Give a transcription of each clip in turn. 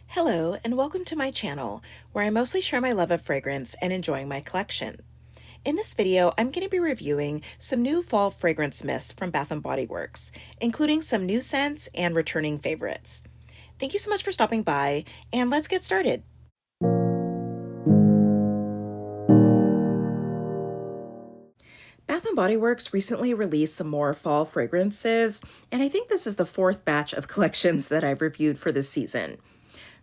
Hello, and welcome to my channel, where I mostly share my love of fragrance and enjoying my collection. In this video, I'm going to be reviewing some new fall fragrance mists from Bath & Body Works, including some new scents and returning favorites. Thank you so much for stopping by, and let's get started. Bath & Body Works recently released some more fall fragrances, and I think this is the fourth batch of collections that I've reviewed for this season.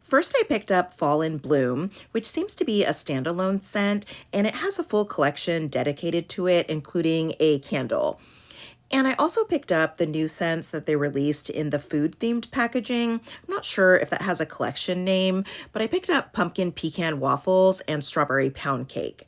First, I picked up Fall in Bloom, which seems to be a standalone scent, and it has a full collection dedicated to it, including a candle. And I also picked up the new scents that they released in the food-themed packaging. I'm not sure if that has a collection name, but I picked up Pumpkin Pecan Waffles and Strawberry Pound Cake.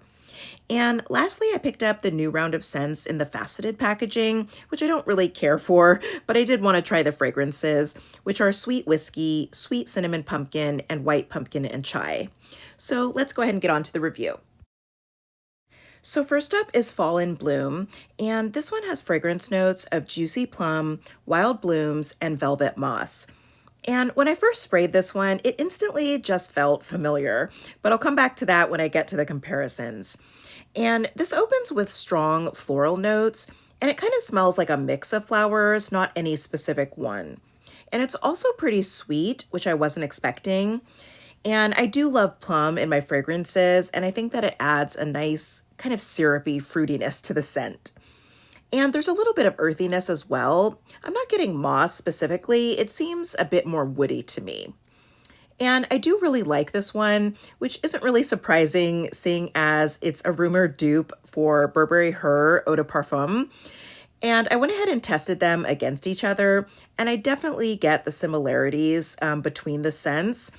And lastly, I picked up the new round of scents in the faceted packaging, which I don't really care for, but I did want to try the fragrances, which are sweet whiskey, sweet cinnamon pumpkin, and white pumpkin and chai. So let's go ahead and get on to the review. So first up is Fall in Bloom, and this one has fragrance notes of juicy plum, wild blooms, and velvet moss. And when I first sprayed this one, it instantly just felt familiar, but I'll come back to that when I get to the comparisons. And this opens with strong floral notes, and it kind of smells like a mix of flowers, not any specific one. And it's also pretty sweet, which I wasn't expecting. And I do love plum in my fragrances, and I think that it adds a nice kind of syrupy fruitiness to the scent. And there's a little bit of earthiness as well. I'm not getting moss specifically. It seems a bit more woody to me. And I do really like this one, which isn't really surprising, seeing as it's a rumored dupe for Burberry Her Eau de Parfum. And I went ahead and tested them against each other, and I definitely get the similarities between the scents.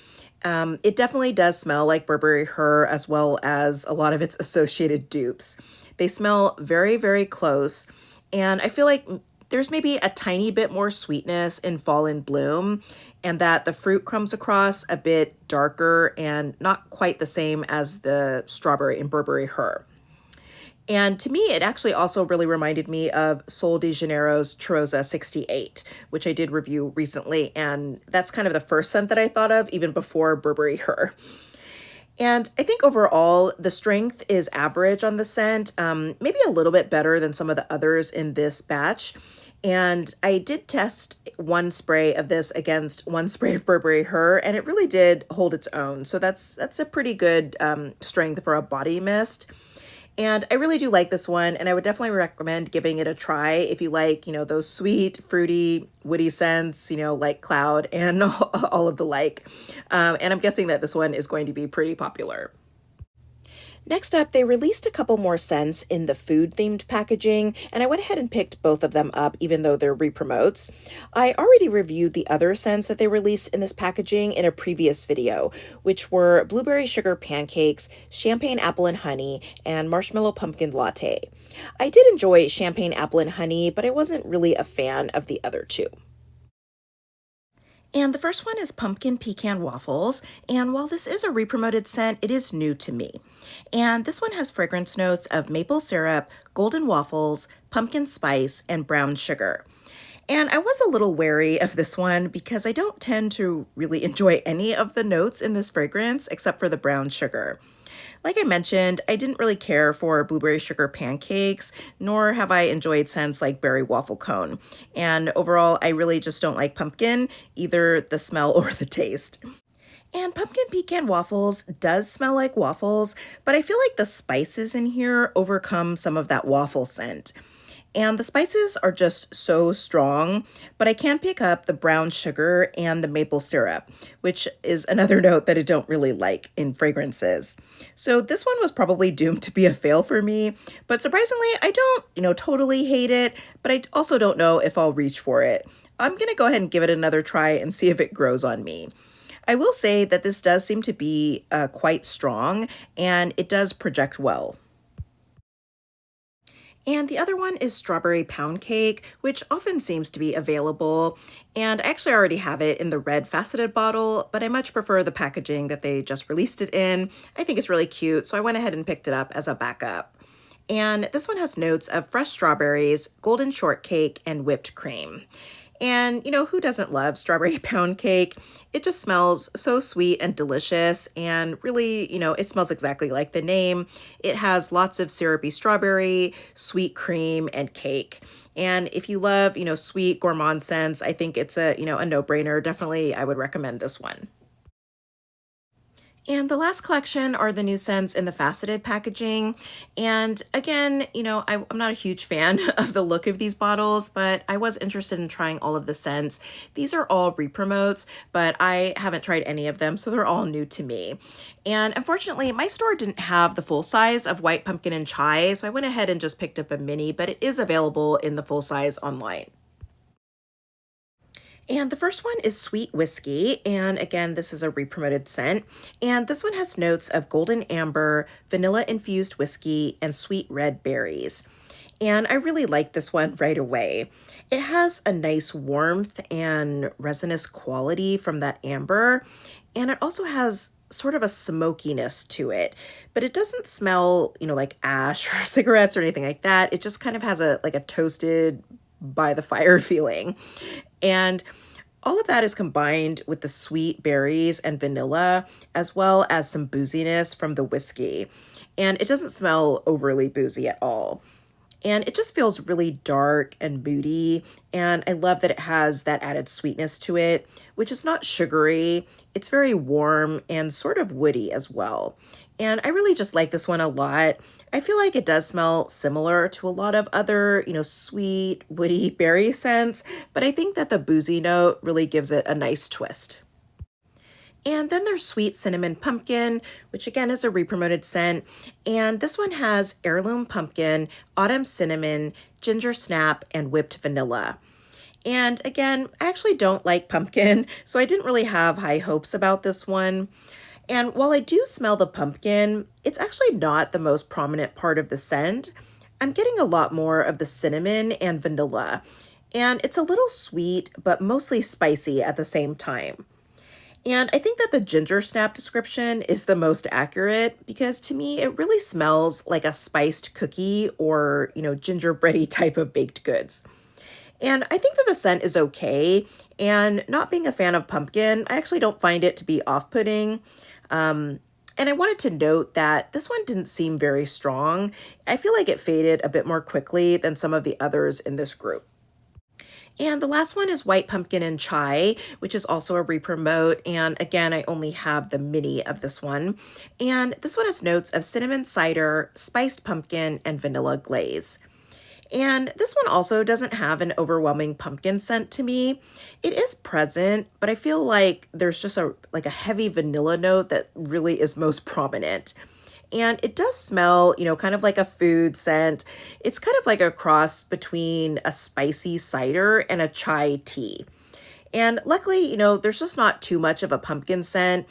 It definitely does smell like Burberry Her, as well as a lot of its associated dupes. They smell very, very close, and I feel like there's maybe a tiny bit more sweetness in Fall in Bloom, and that the fruit comes across a bit darker and not quite the same as the strawberry in Burberry Her. And to me, it actually also really reminded me of Sol de Janeiro's Cheirosa 68, which I did review recently, and that's kind of the first scent that I thought of even before Burberry Her. And I think overall, the strength is average on the scent, maybe a little bit better than some of the others in this batch. And I did test one spray of this against one spray of Burberry Her, and it really did hold its own. So that's a pretty good strength for a body mist. And I really do like this one, and I would definitely recommend giving it a try if you like, those sweet, fruity, woody scents, like Cloud and all of the like. And I'm guessing that this one is going to be pretty popular. Next up, they released a couple more scents in the food-themed packaging, and I went ahead and picked both of them up, even though they're re-promotes. I already reviewed the other scents that they released in this packaging in a previous video, which were blueberry sugar pancakes, champagne apple and honey, and marshmallow pumpkin latte. I did enjoy champagne apple and honey, but I wasn't really a fan of the other two. And the first one is Pumpkin Pecan Waffles, and while this is a re-promoted scent, it is new to me. And this one has fragrance notes of maple syrup, golden waffles, pumpkin spice, and brown sugar. And I was a little wary of this one because I don't tend to really enjoy any of the notes in this fragrance except for the brown sugar. Like I mentioned, I didn't really care for blueberry sugar pancakes, nor have I enjoyed scents like berry waffle cone. And overall, I really just don't like pumpkin, either the smell or the taste. And Pumpkin Pecan Waffles does smell like waffles, but I feel like the spices in here overcome some of that waffle scent. And the spices are just so strong, but I can pick up the brown sugar and the maple syrup, which is another note that I don't really like in fragrances. So this one was probably doomed to be a fail for me, but surprisingly, I don't, totally hate it, but I also don't know if I'll reach for it. I'm gonna go ahead and give it another try and see if it grows on me. I will say that this does seem to be quite strong, and it does project well. And the other one is Strawberry Pound Cake, which often seems to be available. And I actually already have it in the red faceted bottle, but I much prefer the packaging that they just released it in. I think it's really cute, so I went ahead and picked it up as a backup. And this one has notes of fresh strawberries, golden shortcake, and whipped cream. And, who doesn't love strawberry pound cake? It just smells so sweet and delicious. And really, it smells exactly like the name. It has lots of syrupy strawberry, sweet cream, and cake. And if you love, sweet gourmand scents, I think it's a no-brainer. Definitely, I would recommend this one. And the last collection are the new scents in the faceted packaging. And again, I'm not a huge fan of the look of these bottles, but I was interested in trying all of the scents. These are all re-promotes, but I haven't tried any of them, so they're all new to me. And unfortunately, my store didn't have the full size of white pumpkin and chai, so I went ahead and just picked up a mini, but it is available in the full size online. And the first one is Sweet Whiskey. And again, this is a re-promoted scent. And this one has notes of golden amber, vanilla infused whiskey, and sweet red berries. And I really like this one right away. It has a nice warmth and resinous quality from that amber. And it also has sort of a smokiness to it, but it doesn't smell, like ash or cigarettes or anything like that. It just kind of has a toasted by the fire feeling. And all of that is combined with the sweet berries and vanilla, as well as some booziness from the whiskey. And it doesn't smell overly boozy at all. And it just feels really dark and moody. And I love that it has that added sweetness to it, which is not sugary. It's very warm and sort of woody as well. And I really just like this one a lot. I feel like it does smell similar to a lot of other, sweet, woody berry scents, but I think that the boozy note really gives it a nice twist. And then there's Sweet Cinnamon Pumpkin, which again is a re-promoted scent. And this one has heirloom pumpkin, autumn cinnamon, ginger snap, and whipped vanilla. And again, I actually don't like pumpkin, so I didn't really have high hopes about this one. And while I do smell the pumpkin, it's actually not the most prominent part of the scent. I'm getting a lot more of the cinnamon and vanilla. And it's a little sweet, but mostly spicy at the same time. And I think that the ginger snap description is the most accurate because to me, it really smells like a spiced cookie or, gingerbready type of baked goods. And I think that the scent is okay. And not being a fan of pumpkin, I actually don't find it to be off-putting. And I wanted to note that this one didn't seem very strong. I feel like it faded a bit more quickly than some of the others in this group. And the last one is White Pumpkin and Chai, which is also a re-promote. And again, I only have the mini of this one. And this one has notes of cinnamon cider, spiced pumpkin, and vanilla glaze. And this one also doesn't have an overwhelming pumpkin scent to me. It is present, but I feel like there's just a heavy vanilla note that really is most prominent. And it does smell, kind of like a food scent. It's kind of like a cross between a spicy cider and a chai tea. And luckily, there's just not too much of a pumpkin scent.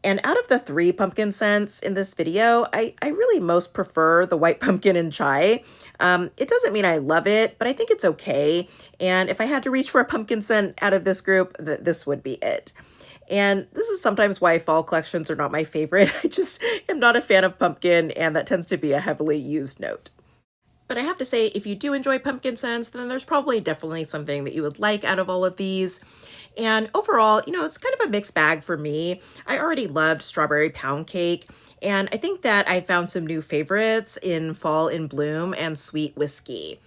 And out of the 3 pumpkin scents in this video, I really most prefer the white pumpkin and chai. It doesn't mean I love it, but I think it's okay. And if I had to reach for a pumpkin scent out of this group, this would be it. And this is sometimes why fall collections are not my favorite. I just am not a fan of pumpkin, and that tends to be a heavily used note. But I have to say, if you do enjoy pumpkin scents, then there's probably definitely something that you would like out of all of these. And overall, it's kind of a mixed bag for me. I already loved strawberry pound cake, and I think that I found some new favorites in Fall in Bloom and Sweet Whiskey.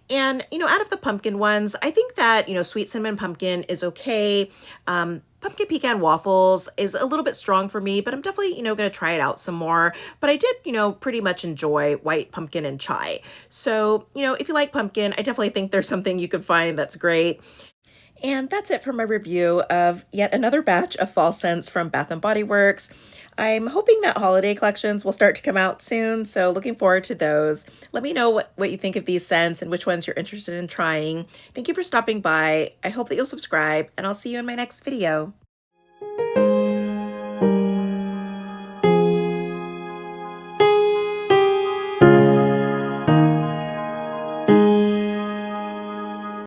And, out of the pumpkin ones, I think that, Sweet Cinnamon Pumpkin is okay. Pumpkin Pecan Waffles is a little bit strong for me, but I'm definitely, going to try it out some more. But I did, pretty much enjoy White Pumpkin and Chai. So, if you like pumpkin, I definitely think there's something you could find that's great. And that's it for my review of yet another batch of fall scents from Bath & Body Works. I'm hoping that holiday collections will start to come out soon, so looking forward to those. Let me know what you think of these scents and which ones you're interested in trying. Thank you for stopping by. I hope that you'll subscribe, and I'll see you in my next video.